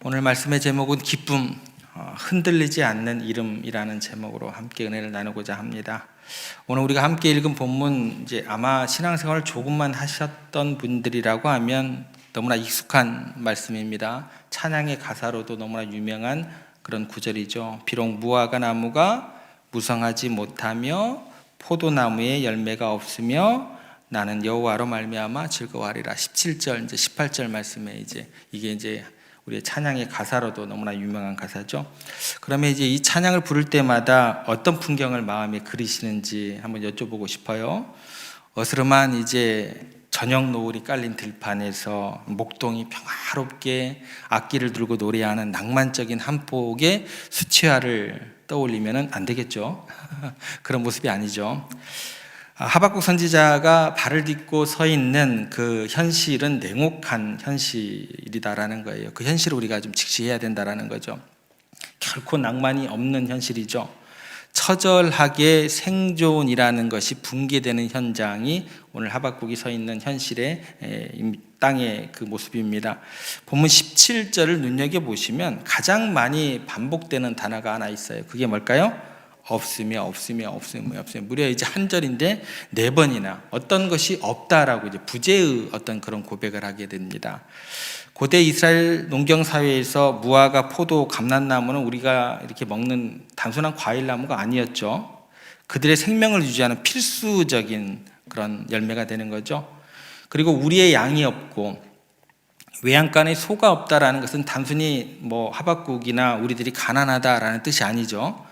오늘 말씀의 제목은 기쁨, 흔들리지 않는 이름이라는 제목으로 함께 은혜를 나누고자 합니다. 오늘 우리가 함께 읽은 본문, 이제 아마 신앙생활을 조금만 하셨던 분들이라고 하면 너무나 익숙한 말씀입니다. 찬양의 가사로도 너무나 유명한 그런 구절이죠. 비록 무화과 나무가 무성하지 못하며 포도나무에 열매가 없으며 나는 여호와로 말미암아 즐거워하리라. 17절, 이제 18절 말씀에 이게 이제 우리의 찬양의 가사로도 너무나 유명한 가사죠. 그러면 이제 이 찬양을 부를 때마다 어떤 풍경을 마음에 그리시는지 한번 여쭤보고 싶어요. 어스름한 이제 저녁 노을이 깔린 들판에서 목동이 평화롭게 악기를 들고 노래하는 낭만적인 한 폭의 수채화를 떠올리면 안 되겠죠. 그런 모습이 아니죠. 하박국 선지자가 발을 딛고 서 있는 그 현실은 냉혹한 현실이다라는 거예요. 그 현실을 우리가 좀 직시해야 된다라는 거죠. 결코 낭만이 없는 현실이죠. 처절하게 생존이라는 것이 붕괴되는 현장이 오늘 하박국이 서 있는 현실의 땅의 그 모습입니다. 본문 17절을 눈여겨보시면 가장 많이 반복되는 단어가 하나 있어요. 그게 뭘까요? 없으며 무려 이제 한 절인데 4번이나 어떤 것이 없다라고 이제 부재의 어떤 그런 고백을 하게 됩니다. 고대 이스라엘 농경 사회에서 무화과, 포도, 감람나무는 우리가 이렇게 먹는 단순한 과일나무가 아니었죠. 그들의 생명을 유지하는 필수적인 그런 열매가 되는 거죠. 그리고 우리의 양이 없고 외양간에 소가 없다라는 것은 단순히 하박국이나 우리들이 가난하다라는 뜻이 아니죠.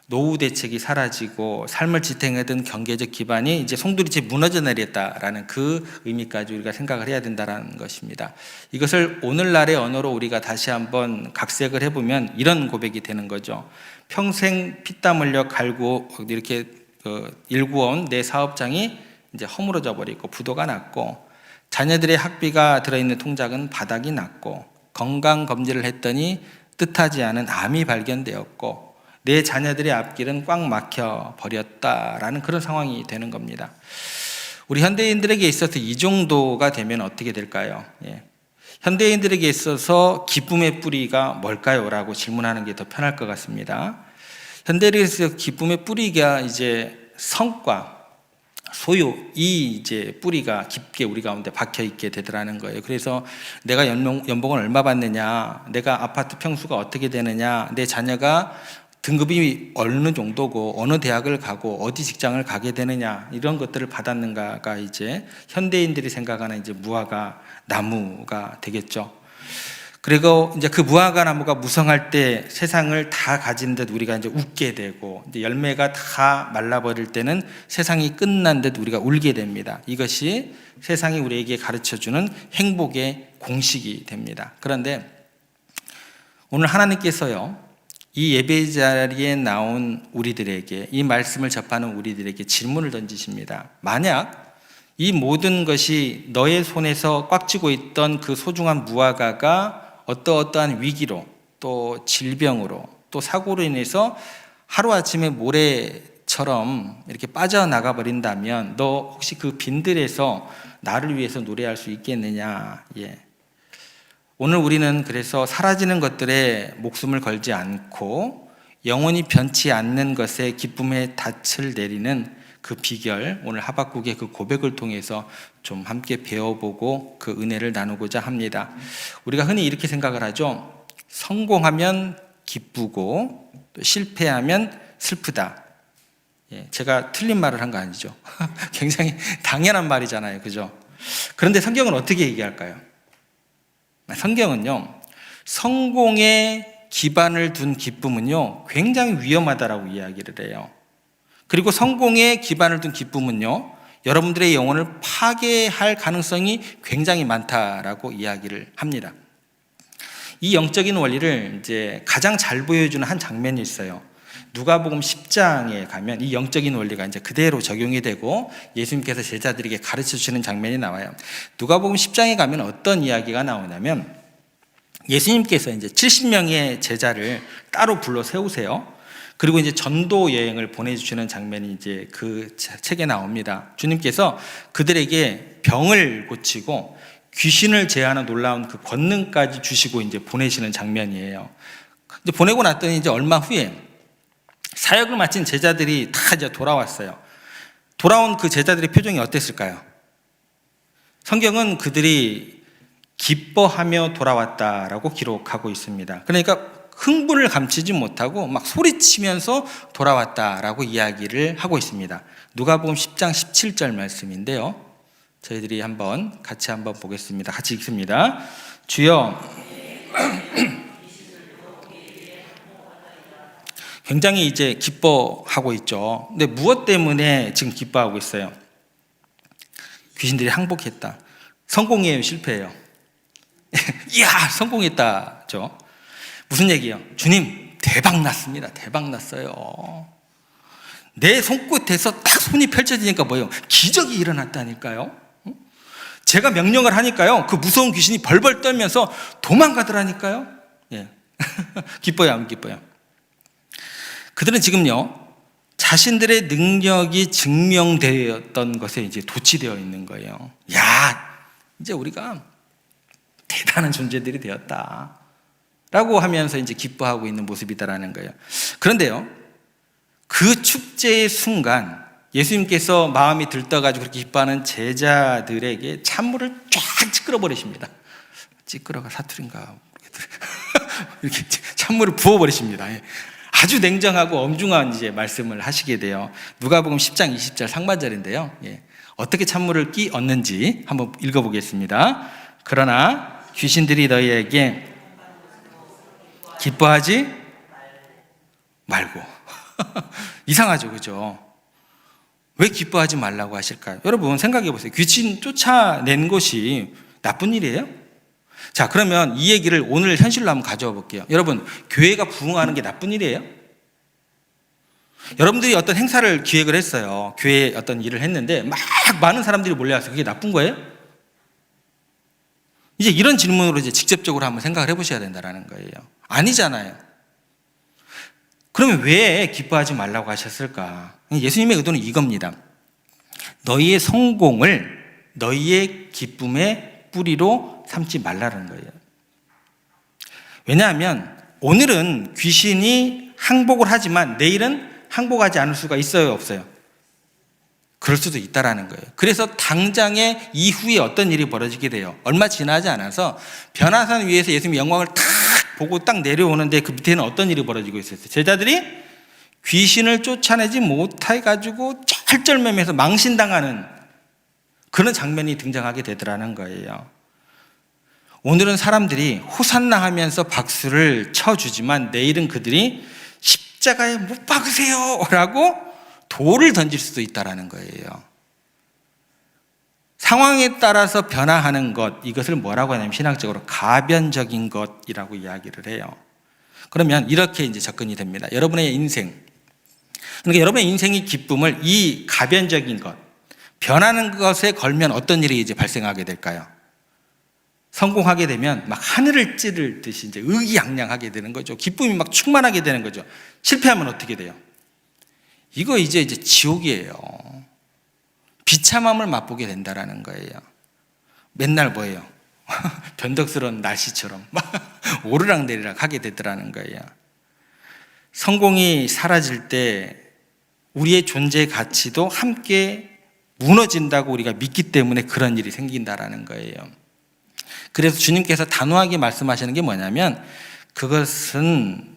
노후 대책이 사라지고 삶을 지탱하던 경제적 기반이 이제 송두리째 무너져 내렸다라는 그 의미까지 우리가 생각을 해야 된다는 것입니다. 이것을 오늘날의 언어로 우리가 다시 한번 각색을 해보면 이런 고백이 되는 거죠. 평생 피땀 흘려 갈고 이렇게 일구어온 내 사업장이 이제 허물어져 버리고 부도가 났고, 자녀들의 학비가 들어있는 통장은 바닥이 났고, 건강 검진을 했더니 뜻하지 않은 암이 발견되었고, 내 자녀들의 앞길은 꽉 막혀 버렸다라는 그런 상황이 되는 겁니다. 우리 현대인들에게 있어서 이 정도가 되면 어떻게 될까요? 현대인들에게 있어서 기쁨의 뿌리가 뭘까요? 라고 질문하는 게 더 편할 것 같습니다. 현대인에서 기쁨의 뿌리가 이제 성과, 소유, 이 이제 뿌리가 깊게 우리 가운데 박혀 있게 되더라는 거예요. 그래서 내가 연봉을 얼마 받느냐, 내가 아파트 평수가 어떻게 되느냐, 내 자녀가 등급이 어느 정도고 어느 대학을 가고 어디 직장을 가게 되느냐, 이런 것들을 받았는가가 이제 현대인들이 생각하는 이제 무화과 나무가 되겠죠. 그리고 이제 그 무화과 나무가 무성할 때 세상을 다 가진 듯 우리가 이제 웃게 되고, 이제 열매가 다 말라버릴 때는 세상이 끝난 듯 우리가 울게 됩니다. 이것이 세상이 우리에게 가르쳐주는 행복의 공식이 됩니다. 그런데 오늘 하나님께서요, 이 예배 자리에 나온 우리들에게, 이 말씀을 접하는 우리들에게 질문을 던지십니다. 만약 이 모든 것이 너의 손에서 꽉 쥐고 있던 그 소중한 무화과가 어떠한 위기로, 또 질병으로, 또 사고로 인해서 하루아침에 모래처럼 이렇게 빠져나가 버린다면 너 혹시 그 빈들에서 나를 위해서 노래할 수 있겠느냐? 오늘 우리는 그래서 사라지는 것들에 목숨을 걸지 않고 영원히 변치 않는 것에 기쁨의 닻을 내리는 그 비결, 오늘 하박국의 그 고백을 통해서 좀 함께 배워보고 그 은혜를 나누고자 합니다. 우리가 흔히 이렇게 생각을 하죠. 성공하면 기쁘고 또 실패하면 슬프다. 제가 틀린 말을 한 거 아니죠. 굉장히 당연한 말이잖아요, 그죠? 그런데 성경은 어떻게 얘기할까요? 성경은요, 성공에 기반을 둔 기쁨은요 굉장히 위험하다라고 이야기를 해요. 그리고 성공에 기반을 둔 기쁨은요 여러분들의 영혼을 파괴할 가능성이 굉장히 많다라고 이야기를 합니다. 이 영적인 원리를 이제 가장 잘 보여주는 한 장면이 있어요. 누가복음 10장에 가면 이 영적인 원리가 이제 그대로 적용이 되고 예수님께서 제자들에게 가르쳐 주시는 장면이 나와요. 누가복음 10장에 가면 어떤 이야기가 나오냐면, 예수님께서 이제 70명의 제자를 따로 불러 세우세요. 그리고 이제 전도 여행을 보내주시는 장면이 이제 그 책에 나옵니다. 주님께서 그들에게 병을 고치고 귀신을 제하는 놀라운 그 권능까지 주시고 이제 보내시는 장면이에요. 이제 보내고 났더니 이제 얼마 후에 사역을 마친 제자들이 다 이제 돌아왔어요. 돌아온 그 제자들의 표정이 어땠을까요? 성경은 그들이 기뻐하며 돌아왔다라고 기록하고 있습니다. 그러니까 흥분을 감추지 못하고 막 소리치면서 돌아왔다라고 이야기를 하고 있습니다. 누가복음 10장 17절 말씀인데요. 저희들이 같이 한번 보겠습니다. 같이 읽습니다. 주여. 굉장히 이제 기뻐하고 있죠. 근데 무엇 때문에 지금 기뻐하고 있어요? 귀신들이 항복했다. 성공이에요, 실패예요? 이야, 성공했다죠. 무슨 얘기예요? 주님, 대박 났습니다. 대박 났어요. 내 손끝에서 딱 손이 펼쳐지니까 뭐예요? 기적이 일어났다니까요. 제가 명령을 하니까요, 그 무서운 귀신이 벌벌 떨면서 도망가더라니까요. 예. 기뻐요, 안 기뻐요? 그들은 지금요, 자신들의 능력이 증명되었던 것에 이제 도취되어 있는 거예요. 야, 이제 우리가 대단한 존재들이 되었다 라고 하면서 이제 기뻐하고 있는 모습이다라는 거예요. 그런데요, 그 축제의 순간 예수님께서 마음이 들떠가지고 그렇게 기뻐하는 제자들에게 찬물을 쫙 찌끄러 버리십니다. 찌끄러가 사투리인가 이렇게 찬물을 부어버리십니다. 아주 냉정하고 엄중한 이제 말씀을 하시게 돼요. 누가복음 10장 20절 상반절인데요. 어떻게 찬물을 끼얹는지 한번 읽어보겠습니다. 그러나 귀신들이 너희에게 기뻐하지 말고 이상하죠, 그죠? 왜 기뻐하지 말라고 하실까요? 여러분 생각해 보세요. 귀신 쫓아낸 것이 나쁜 일이에요? 자, 그러면 이 얘기를 오늘 현실로 한번 가져와 볼게요. 여러분, 교회가 부흥하는 게 나쁜 일이에요? 여러분들이 어떤 행사를 기획을 했어요. 교회에 어떤 일을 했는데 막 많은 사람들이 몰려와서 그게 나쁜 거예요? 이제 이런 질문으로 이제 직접적으로 한번 생각을 해보셔야 된다는 거예요. 아니잖아요. 그러면 왜 기뻐하지 말라고 하셨을까? 예수님의 의도는 이겁니다. 너희의 성공을 너희의 기쁨의 뿌리로 삼지 말라는 거예요. 왜냐하면 오늘은 귀신이 항복을 하지만 내일은 항복하지 않을 수가 있어요, 없어요? 그럴 수도 있다라는 거예요. 그래서 당장에 이후에 어떤 일이 벌어지게 돼요. 얼마 지나지 않아서 변화산 위에서 예수님의 영광을 탁 보고 딱 내려오는데 그 밑에는 어떤 일이 벌어지고 있었어요? 제자들이 귀신을 쫓아내지 못해가지고 쩔쩔매면서 망신당하는 그런 장면이 등장하게 되더라는 거예요. 오늘은 사람들이 호산나 하면서 박수를 쳐주지만 내일은 그들이 십자가에 못 박으세요 라고 돌을 던질 수도 있다는 거예요. 상황에 따라서 변화하는 것, 이것을 뭐라고 하냐면 신학적으로 가변적인 것이라고 이야기를 해요. 그러면 이렇게 이제 접근이 됩니다. 여러분의 인생, 그러니까 여러분의 인생의 기쁨을 이 가변적인 것, 변하는 것에 걸면 어떤 일이 이제 발생하게 될까요? 성공하게 되면 막 하늘을 찌를 듯이 이제 의기양양하게 되는 거죠. 기쁨이 막 충만하게 되는 거죠. 실패하면 어떻게 돼요? 이거 이제 지옥이에요. 비참함을 맛보게 된다라는 거예요. 맨날 뭐예요? 변덕스러운 날씨처럼 막 오르락내리락 하게 되더라는 거예요. 성공이 사라질 때 우리의 존재 가치도 함께 무너진다고 우리가 믿기 때문에 그런 일이 생긴다라는 거예요. 그래서 주님께서 단호하게 말씀하시는 게 뭐냐면 그것은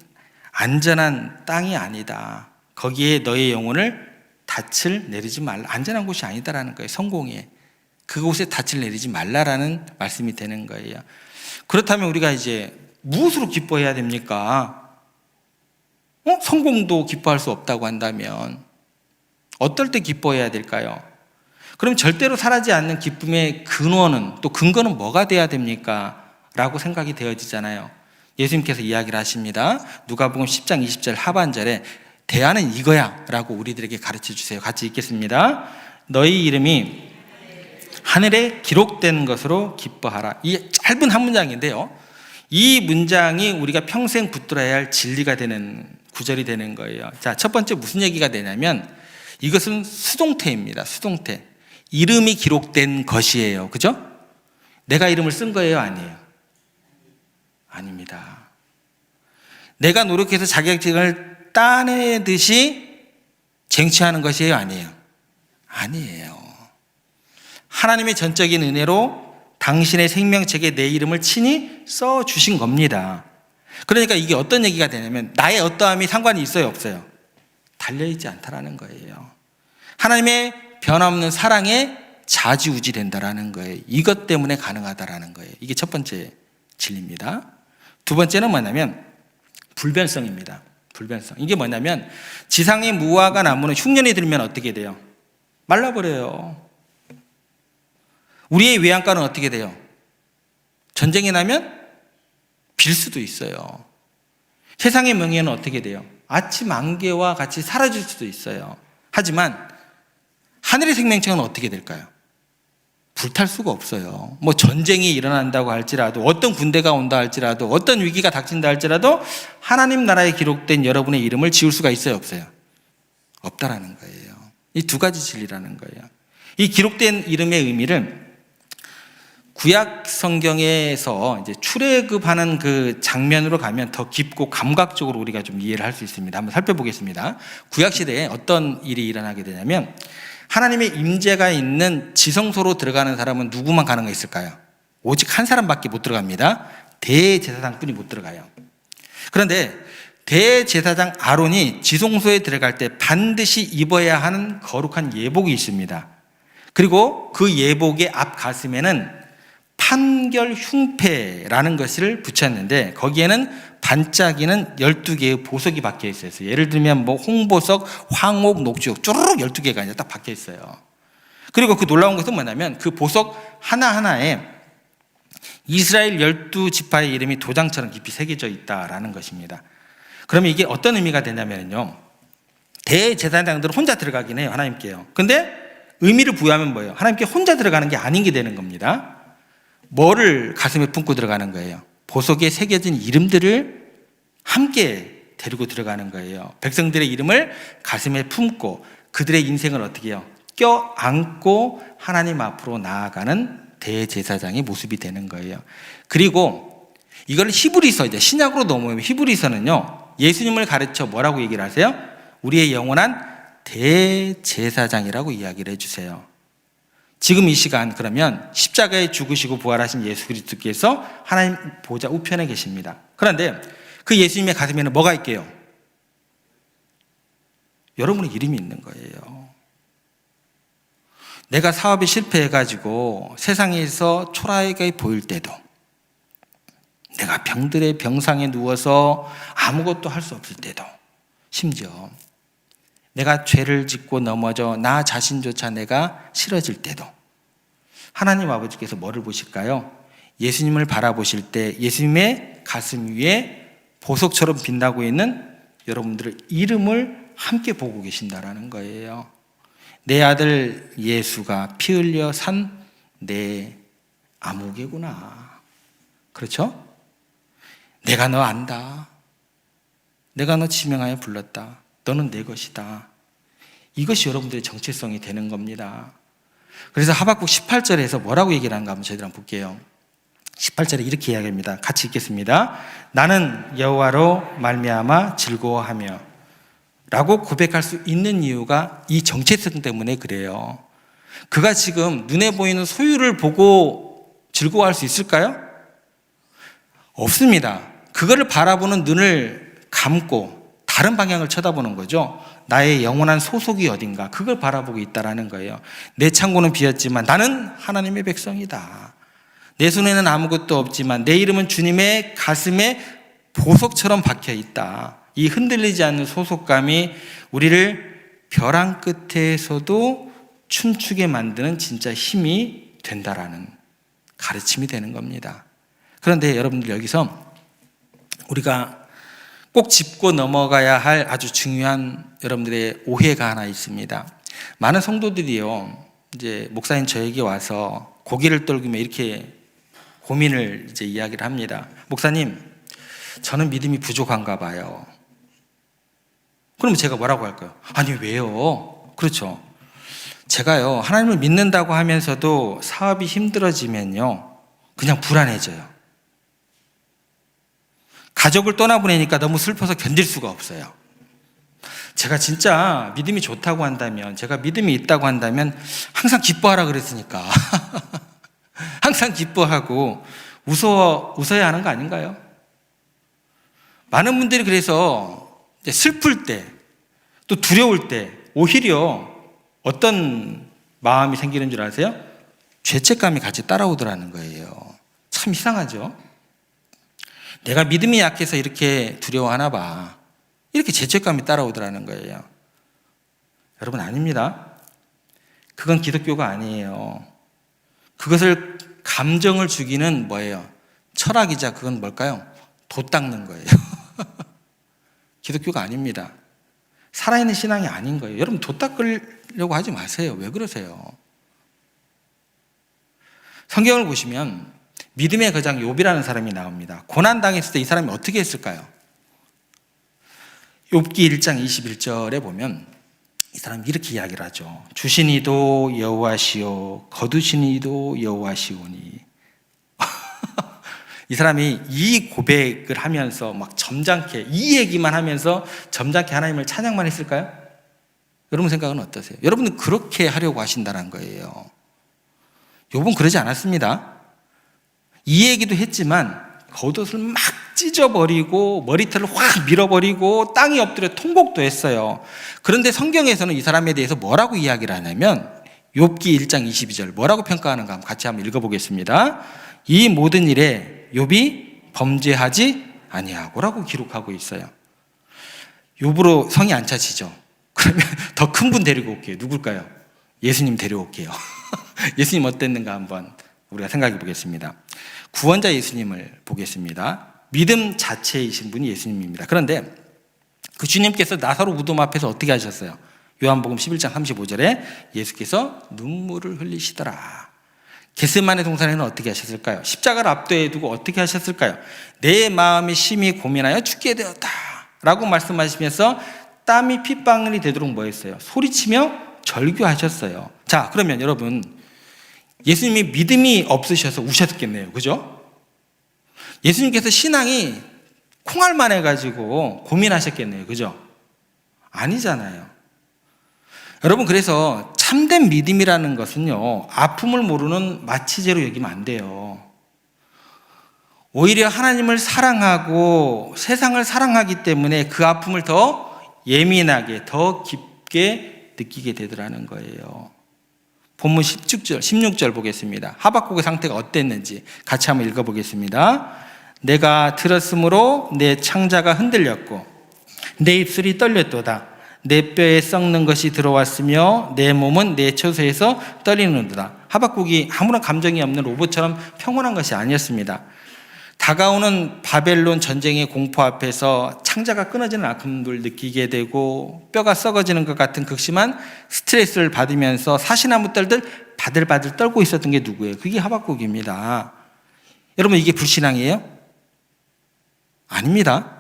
안전한 땅이 아니다. 거기에 너의 영혼을 닻을 내리지 말라. 안전한 곳이 아니다라는 거예요. 성공에. 그곳에 닻을 내리지 말라라는 말씀이 되는 거예요. 그렇다면 우리가 이제 무엇으로 기뻐해야 됩니까? 성공도 기뻐할 수 없다고 한다면 어떨 때 기뻐해야 될까요? 그럼 절대로 사라지지 않는 기쁨의 근원은 또 근거는 뭐가 돼야 됩니까? 라고 생각이 되어지잖아요. 예수님께서 이야기를 하십니다. 누가복음 10장 20절 하반절에 대안은 이거야 라고 우리들에게 가르쳐 주세요. 같이 읽겠습니다. 너희 이름이 하늘에 기록된 것으로 기뻐하라. 이 짧은 한 문장인데요, 이 문장이 우리가 평생 붙들어야 할 진리가 되는 구절이 되는 거예요. 자, 첫 번째 무슨 얘기가 되냐면 이것은 수동태입니다. 수동태. 이름이 기록된 것이에요. 그죠? 내가 이름을 쓴 거예요, 아니에요? 아닙니다. 내가 노력해서 자격증을 따내듯이 쟁취하는 것이에요, 아니에요? 아니에요. 하나님의 전적인 은혜로 당신의 생명책에 내 이름을 친히 써주신 겁니다. 그러니까 이게 어떤 얘기가 되냐면 나의 어떠함이 상관이 있어요, 없어요? 달려있지 않다라는 거예요. 하나님의 변함없는 사랑에 좌지우지 된다라는 거예요. 이것 때문에 가능하다라는 거예요. 이게 첫 번째 진리입니다. 두 번째는 뭐냐면 불변성입니다. 불변성. 이게 뭐냐면 지상의 무화과 나무는 흉년이 들면 어떻게 돼요? 말라버려요. 우리의 외양간은 어떻게 돼요? 전쟁이 나면 빌 수도 있어요. 세상의 명예는 어떻게 돼요? 아침 안개와 같이 사라질 수도 있어요. 하지만 하늘의 생명체는 어떻게 될까요? 불탈 수가 없어요. 뭐 전쟁이 일어난다고 할지라도, 어떤 군대가 온다 할지라도, 어떤 위기가 닥친다 할지라도 하나님 나라에 기록된 여러분의 이름을 지울 수가 있어요, 없어요? 없다라는 거예요. 이 두 가지 진리라는 거예요. 이 기록된 이름의 의미를 구약 성경에서 이제 출애굽하는 그 장면으로 가면 더 깊고 감각적으로 우리가 좀 이해를 할 수 있습니다. 한번 살펴보겠습니다. 구약 시대에 어떤 일이 일어나게 되냐면 하나님의 임재가 있는 지성소로 들어가는 사람은 누구만 가능가 있을까요? 오직 한 사람밖에 못 들어갑니다. 대제사장뿐이 못 들어가요. 그런데 대제사장 아론이 지성소에 들어갈 때 반드시 입어야 하는 거룩한 예복이 있습니다. 그리고 그 예복의 앞 가슴에는 판결 흉패라는 것을 붙였는데 거기에는 반짝이는 12개의 보석이 박혀 있어요. 예를 들면 뭐 홍보석, 황옥, 녹주옥 쭈르륵 12개가 이제 딱 박혀 있어요. 그리고 그 놀라운 것은 뭐냐면 그 보석 하나하나에 이스라엘 12지파의 이름이 도장처럼 깊이 새겨져 있다라는 것입니다. 그러면 이게 어떤 의미가 되냐면요, 대제사장들은 혼자 들어가긴 해요, 하나님께요. 근데 의미를 부여하면 뭐예요? 하나님께 혼자 들어가는 게 아닌 게 되는 겁니다. 뭐를 가슴에 품고 들어가는 거예요? 보석에 새겨진 이름들을 함께 데리고 들어가는 거예요. 백성들의 이름을 가슴에 품고 그들의 인생을 어떻게 해요? 껴안고 하나님 앞으로 나아가는 대제사장의 모습이 되는 거예요. 그리고 이걸 히브리서, 이제 신약으로 넘어오면 히브리서는요, 예수님을 가르쳐 뭐라고 얘기를 하세요? 우리의 영원한 대제사장이라고 이야기를 해주세요. 지금 이 시간 그러면 십자가에 죽으시고 부활하신 예수 그리스도께서 하나님 보좌 우편에 계십니다. 그런데 그 예수님의 가슴에는 뭐가 있게요? 여러분의 이름이 있는 거예요. 내가 사업에 실패해가지고 세상에서 초라하게 보일 때도, 내가 병들의 병상에 누워서 아무것도 할 수 없을 때도, 심지어 내가 죄를 짓고 넘어져 나 자신조차 내가 싫어질 때도 하나님 아버지께서 뭐를 보실까요? 예수님을 바라보실 때 예수님의 가슴 위에 보석처럼 빛나고 있는 여러분들의 이름을 함께 보고 계신다라는 거예요. 내 아들 예수가 피 흘려 산 내 아무개구나. 그렇죠? 내가 너 안다. 내가 너 지명하여 불렀다. 너는 내 것이다. 이것이 여러분들의 정체성이 되는 겁니다. 그래서 하박국 18절에서 뭐라고 얘기를 하는가 한번 저희들 한번 볼게요. 18절에 이렇게 이야기합니다. 같이 읽겠습니다. 나는 여호와로 말미암아 즐거워하며 라고 고백할 수 있는 이유가 이 정체성 때문에 그래요. 그가 지금 눈에 보이는 소유를 보고 즐거워할 수 있을까요? 없습니다. 그거를 바라보는 눈을 감고 다른 방향을 쳐다보는 거죠. 나의 영원한 소속이 어딘가, 그걸 바라보고 있다라는 거예요. 내 창고는 비었지만 나는 하나님의 백성이다. 내 손에는 아무것도 없지만 내 이름은 주님의 가슴에 보석처럼 박혀 있다. 이 흔들리지 않는 소속감이 우리를 벼랑 끝에서도 춤추게 만드는 진짜 힘이 된다라는 가르침이 되는 겁니다. 그런데 여러분들, 여기서 우리가 꼭 짚고 넘어가야 할 아주 중요한 여러분들의 오해가 하나 있습니다. 많은 성도들이요, 이제 목사님 저에게 와서 고개를 떨구며 이렇게 고민을 이제 이야기를 합니다. 목사님, 저는 믿음이 부족한가 봐요. 그럼 제가 뭐라고 할까요? 아니, 왜요? 그렇죠. 제가요, 하나님을 믿는다고 하면서도 사업이 힘들어지면요, 그냥 불안해져요. 가족을 떠나보내니까 너무 슬퍼서 견딜 수가 없어요. 제가 진짜 믿음이 좋다고 한다면, 제가 믿음이 있다고 한다면 항상 기뻐하라 그랬으니까 항상 기뻐하고 웃어야 하는 거 아닌가요? 많은 분들이 그래서 슬플 때, 또 두려울 때 오히려 어떤 마음이 생기는 줄 아세요? 죄책감이 같이 따라오더라는 거예요. 참 이상하죠? 내가 믿음이 약해서 이렇게 두려워하나 봐. 이렇게 죄책감이 따라오더라는 거예요. 여러분, 아닙니다. 그건 기독교가 아니에요. 그것을 감정을 죽이는 뭐예요? 철학이자 그건 뭘까요? 돛 닦는 거예요. 기독교가 아닙니다. 살아있는 신앙이 아닌 거예요. 여러분, 돛 닦으려고 하지 마세요. 왜 그러세요? 성경을 보시면 믿음의 거장 욥이라는 사람이 나옵니다. 고난당했을 때 이 사람이 어떻게 했을까요? 욥기 1장 21절에 보면 이 사람이 이렇게 이야기를 하죠. 주신 이도 여호와시오, 거두신 이도 여호와시오니. 이 사람이 이 고백을 하면서 막 점잖게, 이 얘기만 하면서 점잖게 하나님을 찬양만 했을까요? 여러분 생각은 어떠세요? 여러분은 그렇게 하려고 하신다는 거예요. 욥은 그러지 않았습니다. 이 얘기도 했지만 겉옷을 막 찢어버리고 머리털을 확 밀어버리고 땅에 엎드려 통곡도 했어요. 그런데 성경에서는 이 사람에 대해서 뭐라고 이야기를 하냐면 욥기 1장 22절 뭐라고 평가하는가 한번 같이 한번 읽어보겠습니다. 이 모든 일에 욥이 범죄하지 아니하고라고 기록하고 있어요. 욥으로 성이 안 차시죠? 그러면 더 큰 분 데리고 올게요. 누굴까요? 예수님 데려올게요. 예수님 어땠는가 한번 우리가 생각해 보겠습니다. 구원자 예수님을 보겠습니다. 믿음 자체이신 분이 예수님입니다. 그런데 그 주님께서 나사로 무덤 앞에서 어떻게 하셨어요? 요한복음 11장 35절에 예수께서 눈물을 흘리시더라. 겟세마네 동산에는 어떻게 하셨을까요? 십자가를 앞뒤에 두고 어떻게 하셨을까요? 내 마음이 심히 고민하여 죽게 되었다 라고 말씀하시면서 땀이 핏방울이 되도록 뭐 했어요? 소리치며 절규하셨어요. 자, 그러면 여러분, 예수님이 믿음이 없으셔서 우셨겠네요. 그죠? 예수님께서 신앙이 콩알만 해가지고 고민하셨겠네요. 그죠? 아니잖아요. 여러분, 그래서 참된 믿음이라는 것은요, 아픔을 모르는 마취제로 여기면 안 돼요. 오히려 하나님을 사랑하고 세상을 사랑하기 때문에 그 아픔을 더 예민하게, 더 깊게 느끼게 되더라는 거예요. 본문 16절 보겠습니다. 하박국의 상태가 어땠는지 같이 한번 읽어보겠습니다. 내가 들었으므로 내 창자가 흔들렸고 내 입술이 떨렸도다. 내 뼈에 썩는 것이 들어왔으며 내 몸은 내 처소에서 떨리는도다. 하박국이 아무런 감정이 없는 로봇처럼 평온한 것이 아니었습니다. 다가오는 바벨론 전쟁의 공포 앞에서 창자가 끊어지는 아픔을 느끼게 되고 뼈가 썩어지는 것 같은 극심한 스트레스를 받으면서 사시나무 떨들 바들바들 떨고 있었던 게 누구예요? 그게 하박국입니다. 여러분, 이게 불신앙이에요? 아닙니다.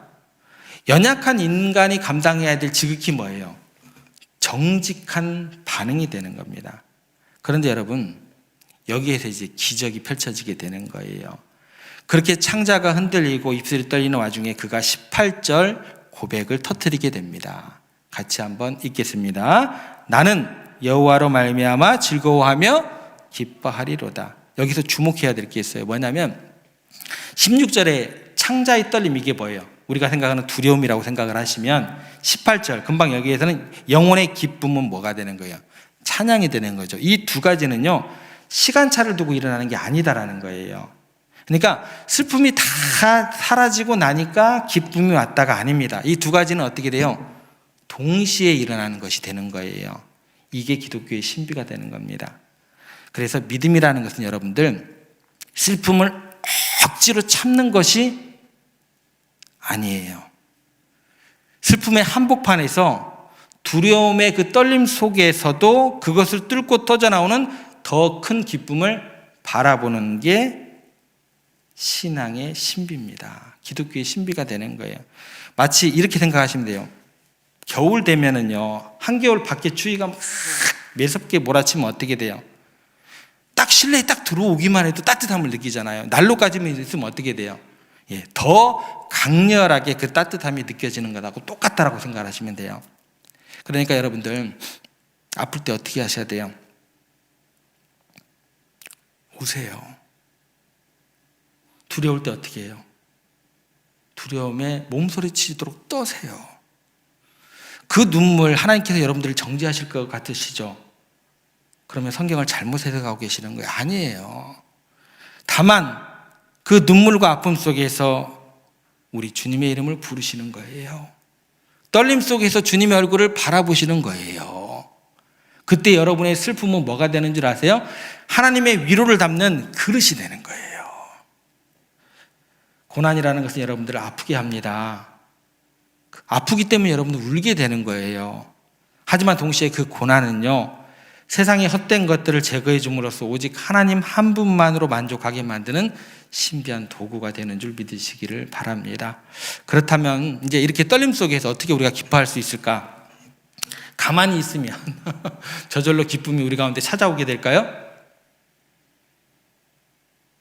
연약한 인간이 감당해야 될 지극히 뭐예요? 정직한 반응이 되는 겁니다. 그런데 여러분, 여기에서 이제 기적이 펼쳐지게 되는 거예요. 그렇게 창자가 흔들리고 입술이 떨리는 와중에 그가 18절 고백을 터뜨리게 됩니다. 같이 한번 읽겠습니다. 나는 여호와로 말미암아 즐거워하며 기뻐하리로다. 여기서 주목해야 될 게 있어요. 뭐냐면 16절에 창자의 떨림, 이게 뭐예요? 우리가 생각하는 두려움이라고 생각을 하시면 18절 금방 여기에서는 영혼의 기쁨은 뭐가 되는 거예요? 찬양이 되는 거죠. 이 두 가지는요, 시간차를 두고 일어나는 게 아니다라는 거예요. 그러니까 슬픔이 다 사라지고 나니까 기쁨이 왔다가 아닙니다. 이 두 가지는 어떻게 돼요? 동시에 일어나는 것이 되는 거예요. 이게 기독교의 신비가 되는 겁니다. 그래서 믿음이라는 것은 여러분들 슬픔을 억지로 참는 것이 아니에요. 슬픔의 한복판에서 두려움의 그 떨림 속에서도 그것을 뚫고 터져나오는 더 큰 기쁨을 바라보는 게 신앙의 신비입니다. 기독교의 신비가 되는 거예요. 마치 이렇게 생각하시면 돼요. 겨울 되면은요, 한겨울 밖에 추위가 막 매섭게 몰아치면 어떻게 돼요? 딱 딱 실내에 딱 들어오기만 해도 따뜻함을 느끼잖아요. 난로까지만 있으면 어떻게 돼요? 예, 더 강렬하게 그 따뜻함이 느껴지는 것하고 똑같다라고 생각하시면 돼요. 그러니까 여러분들 아플 때 어떻게 하셔야 돼요? 오세요. 두려울 때 어떻게 해요? 두려움에 몸소리치도록 떠세요. 그 눈물 하나님께서 여러분들을 정죄하실 것 같으시죠? 그러면 성경을 잘못 해석하고 계시는 거예요. 아니에요. 다만 그 눈물과 아픔 속에서 우리 주님의 이름을 부르시는 거예요. 떨림 속에서 주님의 얼굴을 바라보시는 거예요. 그때 여러분의 슬픔은 뭐가 되는 줄 아세요? 하나님의 위로를 담는 그릇이 되는 거예요. 고난이라는 것은 여러분들을 아프게 합니다. 아프기 때문에 여러분들 울게 되는 거예요. 하지만 동시에 그 고난은요, 세상의 헛된 것들을 제거해 줌으로써 오직 하나님 한 분만으로 만족하게 만드는 신비한 도구가 되는 줄 믿으시기를 바랍니다. 그렇다면 이제 이렇게 떨림 속에서 어떻게 우리가 기뻐할 수 있을까? 가만히 있으면 저절로 기쁨이 우리 가운데 찾아오게 될까요?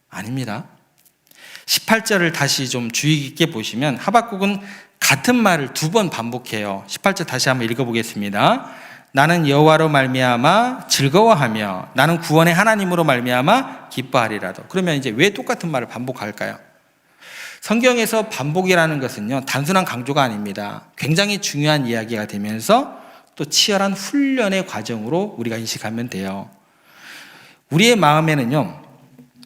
아닙니다. 18절을 다시 좀 주의 깊게 보시면 하박국은 같은 말을 2번 반복해요. 18절 다시 한번 읽어보겠습니다. 나는 여호와로 말미암아 즐거워하며 나는 구원의 하나님으로 말미암아 기뻐하리라도. 그러면 이제 왜 똑같은 말을 반복할까요? 성경에서 반복이라는 것은요, 단순한 강조가 아닙니다. 굉장히 중요한 이야기가 되면서 또 치열한 훈련의 과정으로 우리가 인식하면 돼요. 우리의 마음에는요,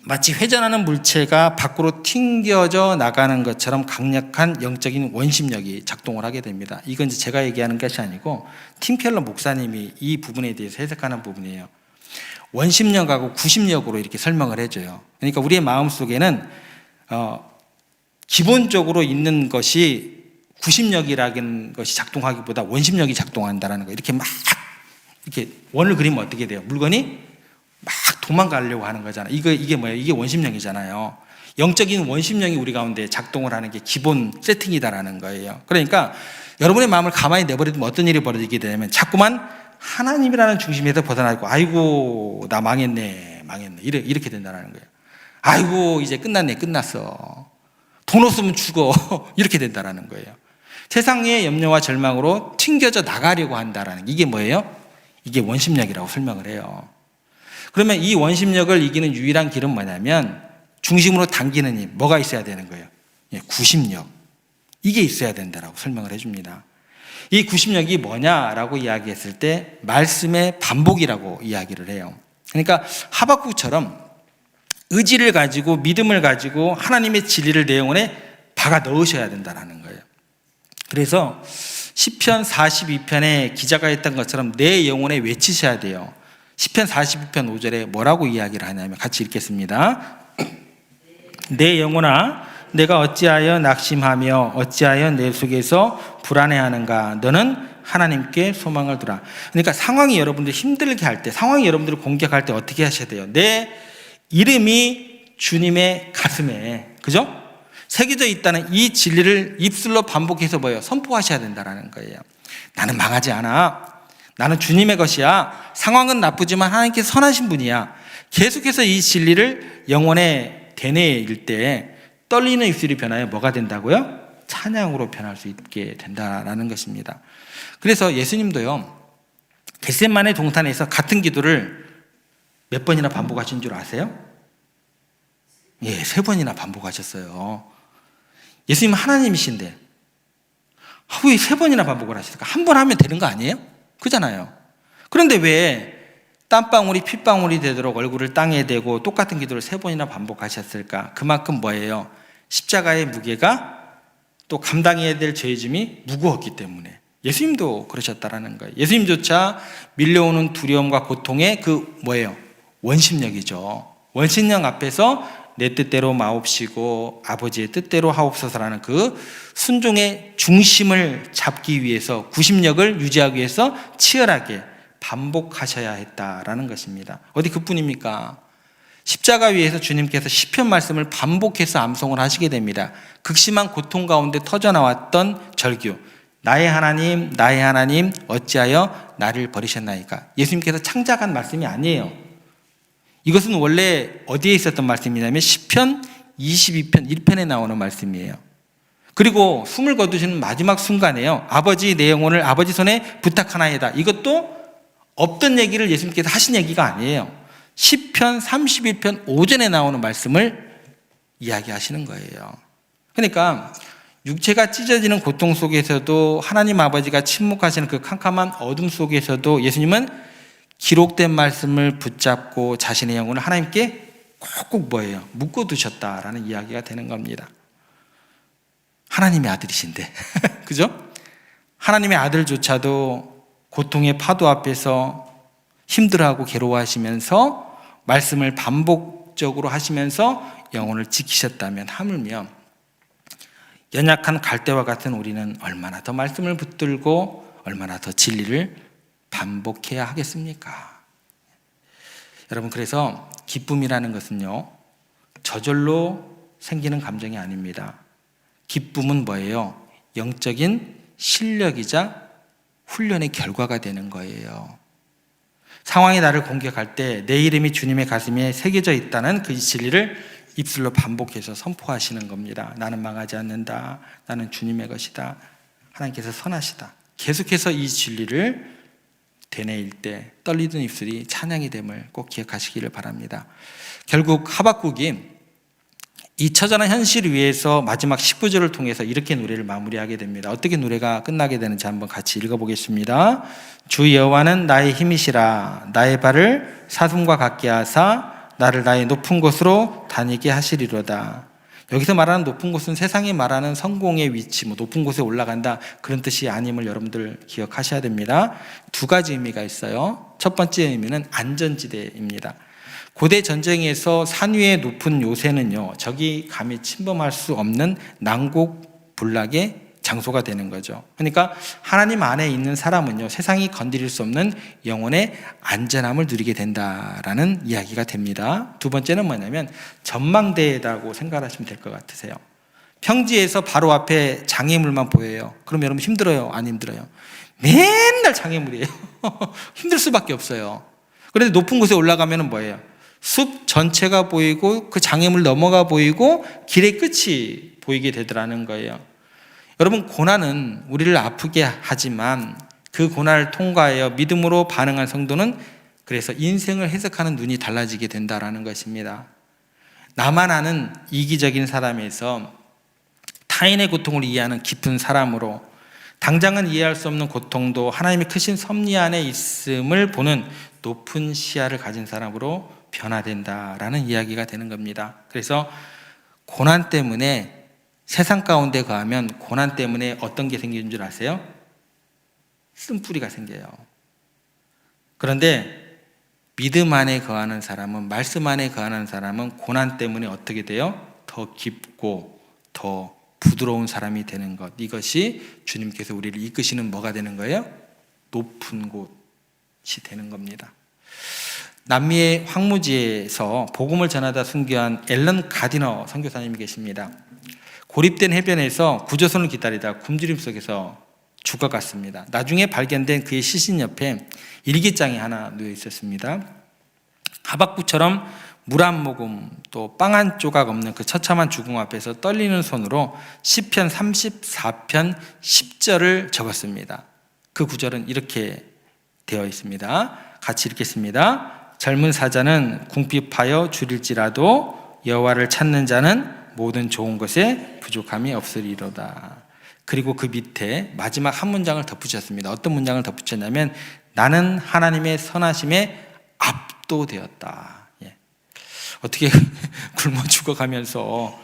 마치 회전하는 물체가 밖으로 튕겨져 나가는 것처럼 강력한 영적인 원심력이 작동을 하게 됩니다. 이건 이제 제가 얘기하는 것이 아니고 팀 켈러 목사님이 이 부분에 대해서 해석하는 부분이에요. 원심력하고 구심력으로 이렇게 설명을 해줘요. 그러니까 우리의 마음 속에는 기본적으로 있는 것이 구심력이라는 것이 작동하기보다 원심력이 작동한다는 거. 이렇게 막 이렇게 원을 그리면 어떻게 돼요? 물건이 막 도망가려고 하는 거잖아요. 이게 뭐예요? 이게 원심력이잖아요. 영적인 원심력이 우리 가운데 작동을 하는 게 기본 세팅이다라는 거예요. 그러니까 여러분의 마음을 가만히 내버려두면 어떤 일이 벌어지게 되냐면 자꾸만 하나님이라는 중심에서 벗어나고 아이고 나 망했네 이렇게 된다는 거예요. 아이고 이제 끝났네 끝났어. 돈 없으면 죽어 이렇게 된다는 거예요. 세상의 염려와 절망으로 튕겨져 나가려고 한다라는 게 이게 뭐예요? 이게 원심력이라고 설명을 해요. 그러면 이 원심력을 이기는 유일한 길은 뭐냐면 중심으로 당기는 힘, 뭐가 있어야 되는 거예요? 구심력. 이게 있어야 된다라고 설명을 해줍니다. 이 구심력이 뭐냐라고 이야기했을 때 말씀의 반복이라고 이야기를 해요. 그러니까 하박국처럼 의지를 가지고 믿음을 가지고 하나님의 진리를 내 영혼에 박아 넣으셔야 된다는 거예요. 그래서 시편 42편에 기자가 했던 것처럼 내 영혼에 외치셔야 돼요. 시편 42편 5절에 뭐라고 이야기를 하냐면 같이 읽겠습니다. 내 영혼아 내가 어찌하여 낙심하며 어찌하여 내 속에서 불안해하는가. 너는 하나님께 소망을 두라. 그러니까 상황이 여러분들 힘들게 할 때, 상황이 여러분들을 공격할 때 어떻게 하셔야 돼요? 내 이름이 주님의 가슴에, 그죠? 새겨져 있다는 이 진리를 입술로 반복해서 뭐예요? 선포하셔야 된다는 거예요. 나는 망하지 않아. 나는 주님의 것이야. 상황은 나쁘지만 하나님께서 선하신 분이야. 계속해서 이 진리를 영혼에 되뇌일 때 떨리는 입술이 변하여 뭐가 된다고요? 찬양으로 변할 수 있게 된다라는 것입니다. 그래서 예수님도요, 겟세마네 동산에서 같은 기도를 몇 번이나 반복하신 줄 아세요? 예, 3번이나 반복하셨어요. 예수님은 하나님이신데 왜 3번이나 반복을 하실까? 한 번 하면 되는 거 아니에요? 그잖아요. 그런데 왜 땀방울이 핏방울이 되도록 얼굴을 땅에 대고 똑같은 기도를 3번이나 반복하셨을까? 그만큼 뭐예요? 십자가의 무게가 또 감당해야 될 죄짐이 무거웠기 때문에. 예수님도 그러셨다라는 거예요. 예수님조차 밀려오는 두려움과 고통의 그 뭐예요? 원심력이죠. 원심력 앞에서 내 뜻대로 마옵시고 아버지의 뜻대로 하옵소서라는 그 순종의 중심을 잡기 위해서, 구심력을 유지하기 위해서 치열하게 반복하셔야 했다라는 것입니다. 어디 그뿐입니까? 십자가 위에서 주님께서 시편 말씀을 반복해서 암송을 하시게 됩니다. 극심한 고통 가운데 터져나왔던 절규, 나의 하나님 어찌하여 나를 버리셨나이까. 예수님께서 창작한 말씀이 아니에요. 이것은 원래 어디에 있었던 말씀이냐면 시편 22편 1편에 나오는 말씀이에요. 그리고 숨을 거두시는 마지막 순간에요. 아버지 내 영혼을 아버지 손에 부탁하나이다. 이것도 없던 얘기를 예수님께서 하신 얘기가 아니에요. 시편 31편 5절에 나오는 말씀을 이야기하시는 거예요. 그러니까 육체가 찢어지는 고통 속에서도 하나님 아버지가 침묵하시는 그 캄캄한 어둠 속에서도 예수님은 기록된 말씀을 붙잡고 자신의 영혼을 하나님께 콕콕 뭐예요? 묶어두셨다라는 이야기가 되는 겁니다. 하나님의 아들이신데 그죠? 하나님의 아들조차도 고통의 파도 앞에서 힘들어하고 괴로워하시면서 말씀을 반복적으로 하시면서 영혼을 지키셨다면 하물며 연약한 갈대와 같은 우리는 얼마나 더 말씀을 붙들고 얼마나 더 진리를 반복해야 하겠습니까? 여러분, 그래서 기쁨이라는 것은요, 저절로 생기는 감정이 아닙니다. 기쁨은 뭐예요? 영적인 실력이자 훈련의 결과가 되는 거예요. 상황이 나를 공격할 때 내 이름이 주님의 가슴에 새겨져 있다는 그 진리를 입술로 반복해서 선포하시는 겁니다. 나는 망하지 않는다. 나는 주님의 것이다. 하나님께서 선하시다. 계속해서 이 진리를 되뇌일 때 떨리던 입술이 찬양이 됨을 꼭 기억하시기를 바랍니다. 결국 하박국이 이 처절한 현실 위에서 마지막 19절을 통해서 이렇게 노래를 마무리하게 됩니다. 어떻게 노래가 끝나게 되는지 한번 같이 읽어보겠습니다. 주 여호와는 나의 힘이시라. 나의 발을 사슴과 같게 하사 나를 나의 높은 곳으로 다니게 하시리로다. 여기서 말하는 높은 곳은 세상이 말하는 성공의 위치, 높은 곳에 올라간다, 그런 뜻이 아님을 여러분들 기억하셔야 됩니다. 두 가지 의미가 있어요. 첫 번째 의미는 안전지대입니다. 고대 전쟁에서 산 위의 높은 요새는요, 적이 감히 침범할 수 없는 난곡불락의 장소가 되는 거죠. 그러니까 하나님 안에 있는 사람은요, 세상이 건드릴 수 없는 영혼의 안전함을 누리게 된다라는 이야기가 됩니다. 두 번째는 뭐냐면 전망대라고 생각하시면 될 것 같으세요. 평지에서 바로 앞에 장애물만 보여요. 그럼 여러분 힘들어요? 안 힘들어요? 맨날 장애물이에요. 힘들 수밖에 없어요. 그런데 높은 곳에 올라가면 뭐예요? 숲 전체가 보이고 그 장애물 넘어가 보이고 길의 끝이 보이게 되더라는 거예요. 여러분, 고난은 우리를 아프게 하지만 그 고난을 통과하여 믿음으로 반응한 성도는 그래서 인생을 해석하는 눈이 달라지게 된다라는 것입니다. 나만 아는 이기적인 사람에서 타인의 고통을 이해하는 깊은 사람으로 당장은 이해할 수 없는 고통도 하나님의 크신 섭리 안에 있음을 보는 높은 시야를 가진 사람으로 변화된다라는 이야기가 되는 겁니다. 그래서 고난 때문에 세상 가운데 거하면 고난 때문에 어떤 게 생기는 줄 아세요? 쓴뿌리가 생겨요. 그런데 믿음 안에 거하는 사람은, 말씀 안에 거하는 사람은 고난 때문에 어떻게 돼요? 더 깊고 더 부드러운 사람이 되는 것. 이것이 주님께서 우리를 이끄시는 뭐가 되는 거예요? 높은 곳이 되는 겁니다. 남미의 황무지에서 복음을 전하다 순교한 앨런 가디너 선교사님이 계십니다. 고립된 해변에서 구조선을 기다리다 굶주림 속에서 죽어갔습니다. 나중에 발견된 그의 시신 옆에 일기장이 하나 놓여 있었습니다. 하박국처럼 물 한 모금 또 빵 한 조각 없는 그 처참한 죽음 앞에서 떨리는 손으로 시편 34편 10절을 적었습니다. 그 구절은 이렇게 되어 있습니다. 같이 읽겠습니다. 젊은 사자는 궁핍하여 줄일지라도 여호와를 찾는 자는 모든 좋은 것에 부족함이 없으리로다. 그리고 그 밑에 마지막 한 문장을 덧붙였습니다. 어떤 문장을 덧붙였냐면 나는 하나님의 선하심에 압도되었다. 어떻게 굶어 죽어가면서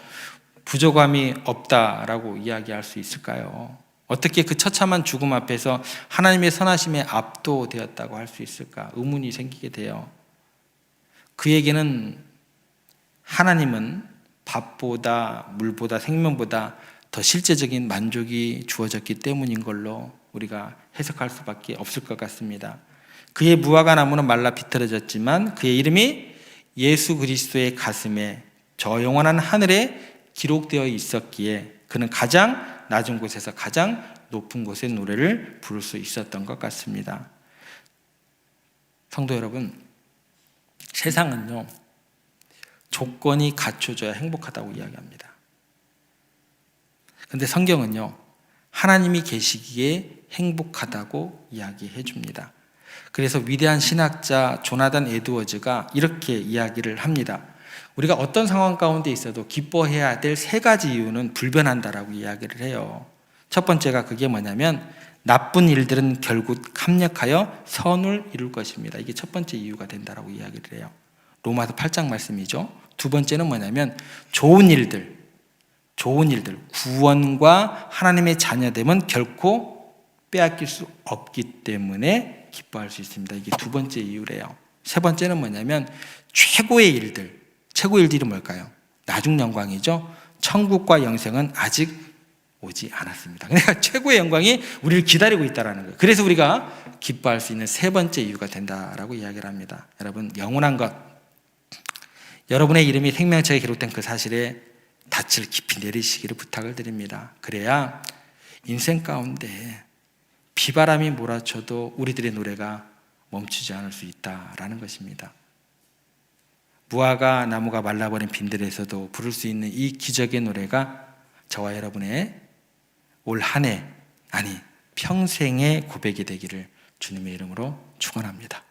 부족함이 없다라고 이야기할 수 있을까요? 어떻게 그 처참한 죽음 앞에서 하나님의 선하심에 압도되었다고 할 수 있을까? 의문이 생기게 돼요. 그에게는 하나님은 밥보다 물보다 생명보다 더 실제적인 만족이 주어졌기 때문인 걸로 우리가 해석할 수밖에 없을 것 같습니다. 그의 무화과 나무는 말라 비틀어졌지만 그의 이름이 예수 그리스도의 가슴에 저 영원한 하늘에 기록되어 있었기에 그는 가장 낮은 곳에서 가장 높은 곳의 노래를 부를 수 있었던 것 같습니다. 성도 여러분, 세상은요, 조건이 갖춰져야 행복하다고 이야기합니다. 근데 성경은요, 하나님이 계시기에 행복하다고 이야기해 줍니다. 그래서 위대한 신학자 조나단 에드워즈가 이렇게 이야기를 합니다. 우리가 어떤 상황 가운데 있어도 기뻐해야 될 세 가지 이유는 불변한다라고 이야기를 해요. 첫 번째가 그게 뭐냐면 나쁜 일들은 결국 합력하여 선을 이룰 것입니다. 이게 첫 번째 이유가 된다라고 이야기를 해요. 로마서 8장 말씀이죠. 두 번째는 뭐냐면 좋은 일들, 구원과 하나님의 자녀됨은 결코 빼앗길 수 없기 때문에 기뻐할 수 있습니다. 이게 두 번째 이유래요. 세 번째는 뭐냐면 최고의 일들이 뭘까요? 나중 영광이죠. 천국과 영생은 아직 오지 않았습니다. 그러니까 최고의 영광이 우리를 기다리고 있다는 거예요. 그래서 우리가 기뻐할 수 있는 세 번째 이유가 된다라고 이야기를 합니다. 여러분, 영원한 것, 여러분의 이름이 생명책에 기록된 그 사실에 닻을 깊이 내리시기를 부탁을 드립니다. 그래야 인생 가운데 비바람이 몰아쳐도 우리들의 노래가 멈추지 않을 수 있다라는 것입니다. 무화과 나무가 말라버린 빈들에서도 부를 수 있는 이 기적의 노래가 저와 여러분의 올 한 해, 아니 평생의 고백이 되기를 주님의 이름으로 축원합니다.